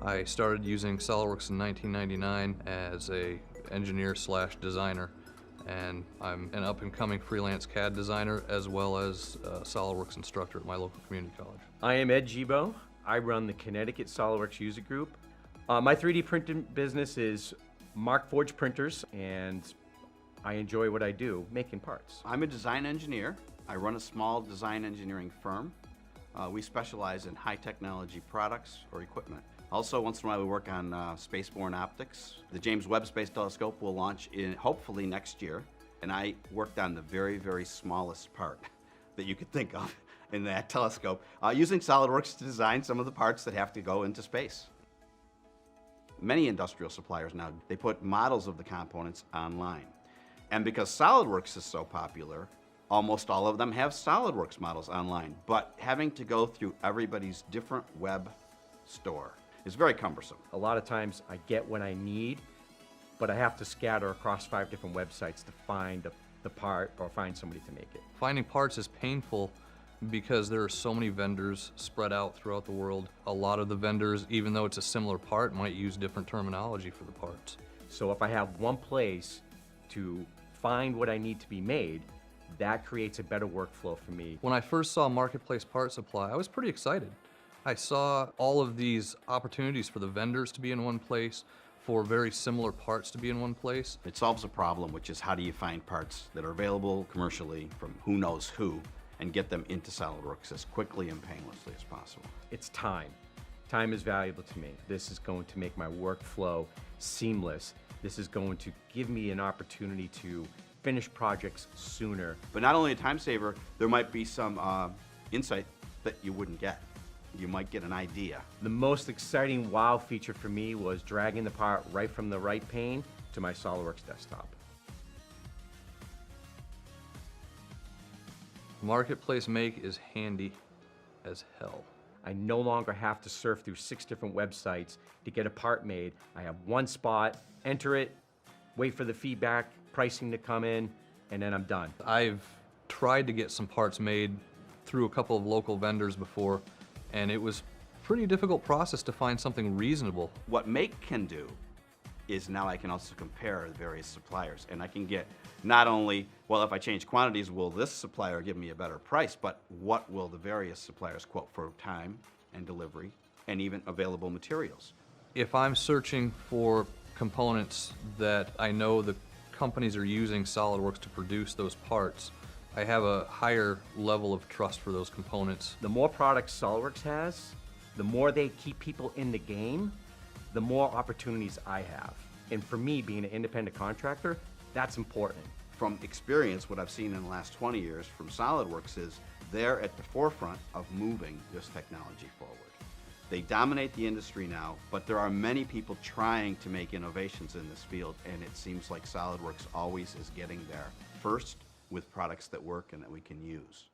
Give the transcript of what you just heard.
I started using SolidWorks in 1999 as a engineer slash designer, and I'm an up-and-coming freelance CAD designer as well as a SolidWorks instructor at my local community college. I am Ed Gibo. I run the Connecticut SolidWorks user group. My 3D printing business is Mark Forge printers, and I enjoy what I do, making parts. I'm a design engineer. I run a small design engineering firm. We specialize in high technology products or equipment. Also, once in a while we work on spaceborne optics. The James Webb Space Telescope will launch hopefully next year, and I worked on the very, very smallest part that you could think of in that telescope, using SolidWorks to design some of the parts that have to go into space. Many industrial suppliers now, they put models of the components online. And because SolidWorks is so popular, almost all of them have SolidWorks models online, but having to go through everybody's different web store is very cumbersome. A lot of times I get what I need, but I have to scatter across 5 different websites to find the part or find somebody to make it. Finding parts is painful because there are so many vendors spread out throughout the world. A lot of the vendors, even though it's a similar part, might use different terminology for the parts. So if I have one place to find what I need to be made, that creates a better workflow for me. When I first saw Marketplace Part Supply, I was pretty excited. I saw all of these opportunities for the vendors to be in one place, for very similar parts to be in one place. It solves a problem, which is how do you find parts that are available commercially from who knows who and get them into SolidWorks as quickly and painlessly as possible. It's time. Time is valuable to me. This is going to make my workflow seamless. This is going to give me an opportunity to finish projects sooner. But not only a time saver, there might be some insight that you wouldn't get. You might get an idea. The most exciting wow feature for me was dragging the part right from the right pane to my SolidWorks desktop. Marketplace Make is handy as hell. I no longer have to surf through 6 different websites to get a part made. I have one spot, enter it, wait for the feedback, pricing to come in, and then I'm done. I've tried to get some parts made through a couple of local vendors before, and it was a pretty difficult process to find something reasonable. What Make can do is now I can also compare the various suppliers, and I can get not only, well, if I change quantities, will this supplier give me a better price, but what will the various suppliers quote for time and delivery and even available materials. If I'm searching for components that I know the companies are using SolidWorks to produce those parts, I have a higher level of trust for those components. The more products SolidWorks has, the more they keep people in the game, the more opportunities I have. And for me, being an independent contractor, that's important. From experience, what I've seen in the last 20 years from SolidWorks is they're at the forefront of moving this technology forward. They dominate the industry now, but there are many people trying to make innovations in this field, and it seems like SolidWorks always is getting there first with products that work and that we can use.